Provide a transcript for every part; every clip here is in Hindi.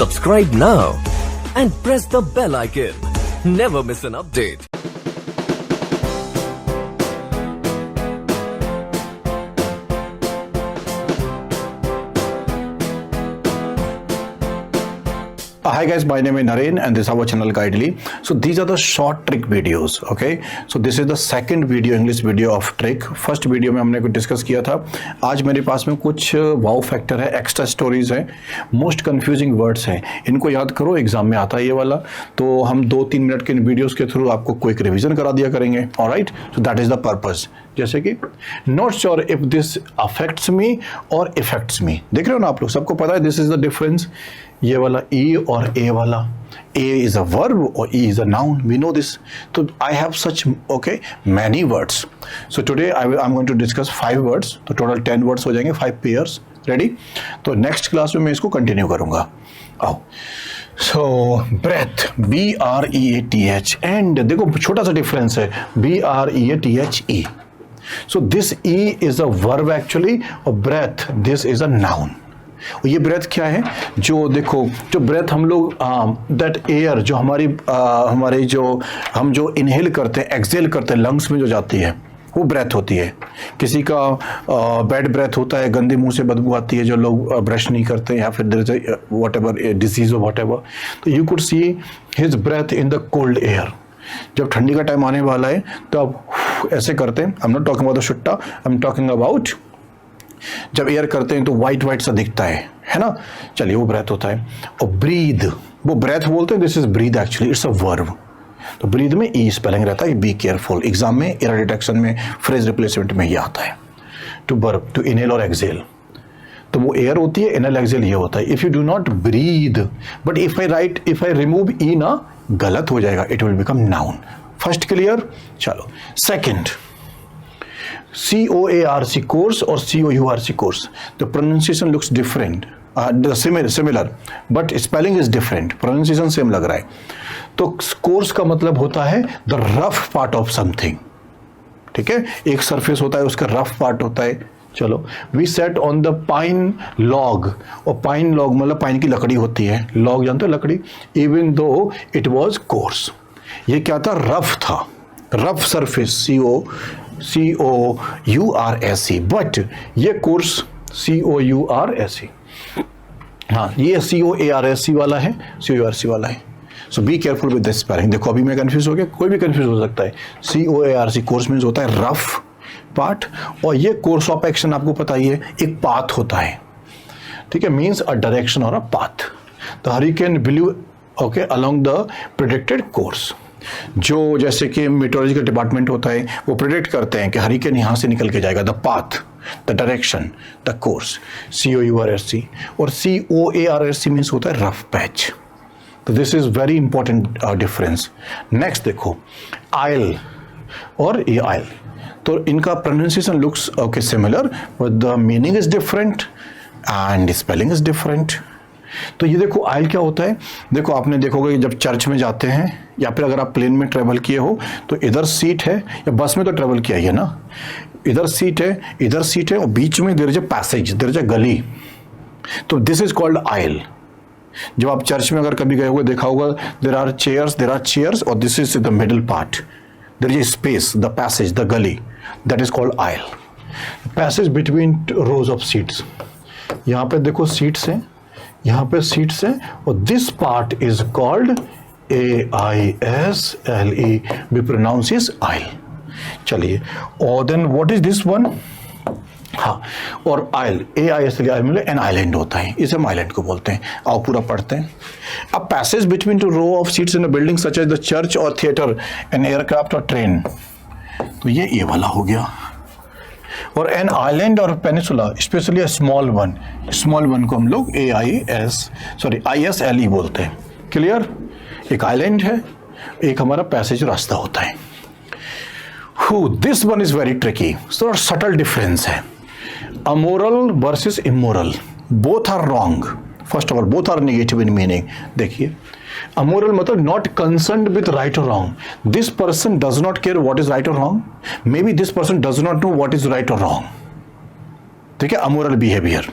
Subscribe now and press the bell icon. Never miss an update. Hi guys, my name is Naren and this is our channel Guidely. So these are the short trick videos, okay? So this is the second video, English video of trick. First video में हमने कुछ डिस्कस किया था. आज मेरे पास में कुछ वाव फैक्टर है, एक्स्ट्रा स्टोरीज है, मोस्ट कंफ्यूजिंग वर्ड्स हैं. इनको याद करो, एग्जाम में आता है ये वाला. तो हम 2-3 मिनट के इन वीडियोस के थ्रू आपको क्विक रिवीजन करा दिया करेंगे. Alright, so that is the purpose. जैसे कि not sure if this affects me और इफेक्ट्स मी. देख रहे हो ना आप लोग, सबको पता है दिस इज द डिफरेंस. ये वाला ई और ए वाला, ए इज अ वर्ब और E is a noun. We know this. तो I have such okay many words. So today I am going to discuss 5 words. तो टोटल 10 वर्ड्स हो जाएंगे, 5 पेयर्स. रेडी? तो नेक्स्ट क्लास में मैं इसको कंटिन्यू करूंगा. आओ. सो ब्रेथ, BREATH. एंड देखो छोटा सा डिफरेंस है, BREATHE. So this E is a verb actually, और breath this is a noun. ये ब्रेथ क्या है? जो देखो, जो ब्रेथ हम लोग दैट एयर जो हमारे जो हम जो इनहेल करते हैं, एक्सहेल करते हैं, लंग्स में जो जाती है, वो ब्रेथ होती है. किसी का बैड ब्रेथ होता है, गंदे मुंह से बदबू आती है, जो लोग ब्रश नहीं करते, या फिर there is whatever disease और व्हाट एवर. तो you could see his breath in the cold air. जब ठंडी का टाइम आने वाला है तो आप ऐसे करते हैं. I am not talking about the शुट्टा, आई एम टॉकिंग अबाउट जब एयर करते हैं तो वाइट वाइट सा दिखता है ना. चलिए, वो ब्रेथ होता है. और ब्रीद, वो ब्रेथ बोलते हैं, this is breathe actually, it's a verb. तो ब्रीद में ई स्पेलिंग रहता है. Be careful. एग्जाम में एरर डिटेक्शन में फ्रेज रिप्लेसमेंट में ये आता है. टू वर्ब, टू इनहेल और एक्सहेल. तो वो एयर होती है, इनहेल एक्सहेल ये होता है. If you do not breathe, but if I remove E ना, गलत हो जाएगा, it will become noun. First clear? चलो सेकेंड, COARC course और COURC course. The pronunciation looks different, similar, but spelling is different. Pronunciation same लग रहा है. तो course का मतलब होता है the rough part of something. ठीक है, एक surface होता है, उसका rough part होता है. चलो, we sat on the pine log, और pine log मतलब पाइन की लकड़ी होती है. log जानते हो, लकड़ी. Even though it was coarse, ये क्या था? rough था, rough surface. COURSE. बट ये कोर्स COURSE. हाँ, ये COARSE वाला है, COURC वाला है. सो be careful with this spelling. देखो, अभी मैं कंफ्यूज हो गया, कोई भी कंफ्यूज हो सकता है. COARC कोर्स मीन्स होता है रफ पार्ट, और ये कोर्स ऑफ एक्शन आपको पता ही है, एक पाथ होता है. ठीक है, मीन्स अ डायरेक्शन और a path. The hurricane blue okay along the predicted course. जो जैसे कि मेट्रोलॉजिकल डिपार्टमेंट होता है, वो प्रेडिक्ट करते हैं कि हरिकेन यहाँ से निकल के जाएगा. The path, the direction, the course. COURSE. और COARSE मीन्स होता है रफ पैच. तो this is very important difference. Next देखो, आयल और ये आयल. तो इनका pronunciation looks okay similar, but the meaning is different and spelling is different. तो ये देखो, आयल क्या होता है? देखो, आपने देखोगे जब चर्च में जाते हैं, या फिर अगर आप प्लेन में ट्रेवल किए हो, तो इधर सीट है, या बस में तो ट्रेवल किया ही है ना, इधर सीट है, इधर सीट है, और बीच में there is a passage, there is a gali. तो दिस इज कॉल्ड आयल. जब आप चर्च में अगर कभी गए होगे, देखा होगा, देयर आर चेयर्स, और this is the middle part. There is space, the passage, the गली, that is called aisle. Passage between rows of seats. यहाँ पे देखो सीट्स हैं, यहाँ पे सीट्स हैं, और this part is called AISLE. we pronounce is aisle. चलिए, और then what is this one? हाँ, और आइल, AISLE मतलब एन आइलैंड होता है, इसे हम आइलैंड को बोलते हैं. आओ पूरा पढ़ते हैं. A passage between two row of seats in a building such as the church or theatre, an aircraft or train. तो ये वाला हो गया. और an island or peninsula, especially small one को हम लोग ISLE बोलते हैं. क्लियर? एक आइलैंड है, एक हमारा पैसेज रास्ता होता है. This one is very tricky. So subtle difference है. Amoral versus immoral, both are wrong. First of all, both are negative in meaning. देखिए, अमोरल मतलब नॉट कंसर्न्ड विथ राइट और wrong. This person does not care what is right और wrong. Maybe this person does not know what is right और रॉन्ग. ठीक है, amoral behaviour.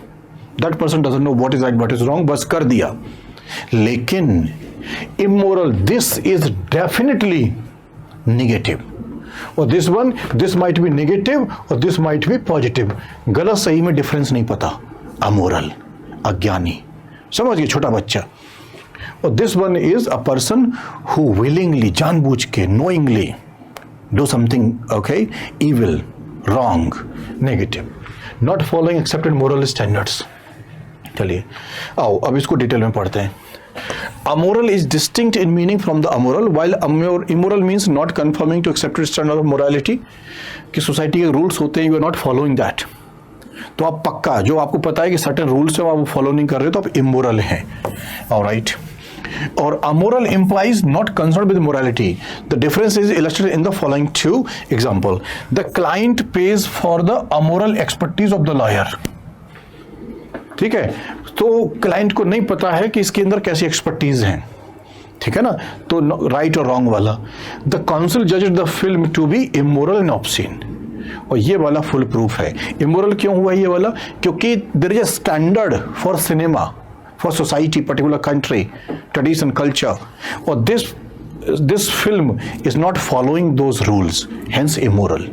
That person doesn't know what is right what is wrong, बस कर दिया. लेकिन immoral, this is definitely negative. और this might be negative और this might be positive. गलत सही में डिफरेंस नहीं पता. अमोरल, अज्ञानी, समझ गए, छोटा बच्चा. और this one is a person who willingly, जानबूझ के, knowingly do something, okay, evil, wrong, negative, not following accepted moral standards. चलिए आओ अब इसको डिटेल में पढ़ते हैं. Amoral is distinct in meaning from the amoral, while immoral means not conforming to accepted standard of morality. कि सोसाइटी के रूल्स होते हैं, you are not following that, तो आप पक्का, जो आपको पता है कि सर्टेन रूल्स है आप फॉलो नहीं कर रहे तो आप इमोरल हैं. ऑलराइट. और amoral implies not concerned with morality. The difference is illustrated in the following two example. The client pays for the amoral expertise of the lawyer. ठीक है, तो क्लाइंट को नहीं पता है कि इसके अंदर कैसी एक्सपर्टीज है, ठीक है ना, तो राइट और रॉन्ग वाला. The council judged the film to be immoral and obscene. और ये वाला फुल प्रूफ है. इमोरल क्यों हुआ ये वाला? क्योंकि there is a standard for cinema, for society, particular country, tradition, culture, और this film is not following those rules, hence immoral.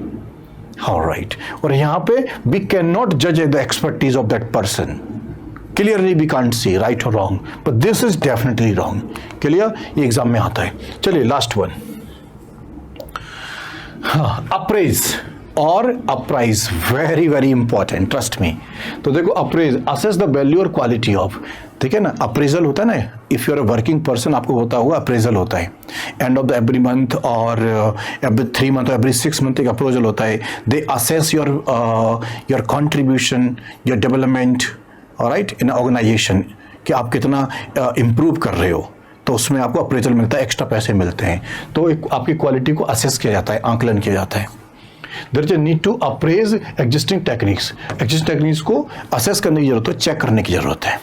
Alright. और यहाँ पे वी कैन नॉट जज the expertise of that person. Clearly we can't see right or wrong, but this is definitely wrong. Clear? ये एग्जाम में आता है. चलिए लास्ट वन. अप्रेज और apprise, very very important, trust me. तो देखो, अप्रेज, असेस द वैल्यू और क्वालिटी ऑफ, ठीक है ना. अप्रेजल होता है ना, if you are a working person आपको होता होगा, अप्रेजल होता है end of the every month और एवरी 3 मंथ और एवरी 6 मंथ एक अप्रेजल होता है. They assess your contribution, your development, alright, in organisation, कि आप कितना इम्प्रूव कर रहे हो, तो उसमें आपको अप्रेजल मिलता है, एक्स्ट्रा पैसे मिलते हैं. तो एक आपकी क्वालिटी को असेस किया जाता है, आंकलन किया जाता है. There is a need to appraise existing techniques. Existing techniques को असेस करने की जरूरत है, चेक करने की जरूरत है.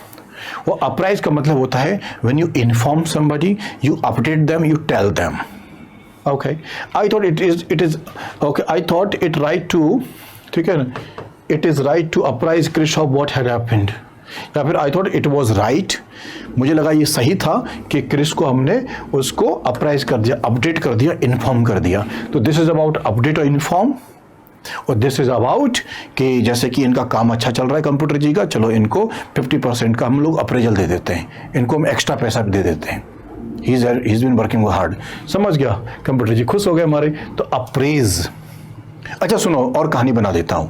वो अप्राइज का मतलब होता है when you inform somebody, you update them, you tell them. Okay, I thought it is okay, I thought it right to, ठीक है ना, it is right to apprise Krish of what had happened, या फिर I thought it was right, मुझे लगा ये सही था कि क्रिस को हमने उसको अप्राइज कर दिया, अपडेट कर दिया, इन्फॉर्म कर दिया. तो दिस इज अबाउट अपडेट और इन्फॉर्म, और दिस इज अबाउट कि जैसे कि इनका काम अच्छा चल रहा है कंप्यूटर जी का, चलो इनको 50% का हम लोग अप्रेजल दे देते हैं, इनको हम एक्स्ट्रा पैसा दे देते हैं. he's been working hard. समझ गया, कंप्यूटर जी खुश हो गए हमारे. तो अप्रेज. अच्छा सुनो, और कहानी बना देता हूं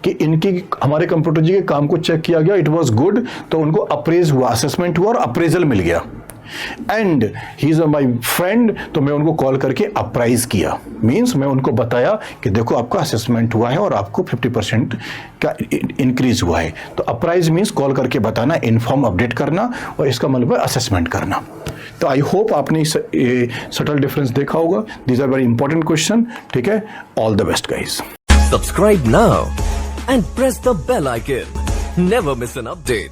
कि इनकी, हमारे कंप्यूटर जी के काम को चेक किया गया, इट वाज गुड, तो उनको अप्रेज हुआ, असेसमेंट हुआ और अप्रेजल मिल गया. And he is my friend, तो मैं उनको कॉल करके अप्राइज किया, मीन्स मैं उनको बताया कि देखो आपका असेसमेंट हुआ है और आपको 50% का इंक्रीज हुआ है. तो अप्राइज मीन्स कॉल करके बताना, इन्फॉर्म, अपडेट करना, और इसका मतलब है असेसमेंट करना. तो आई होप आपने सटल डिफरेंस देखा होगा. These are very important question. ठीक है, all the best guys. Subscribe now and press the bell icon. Never miss an update.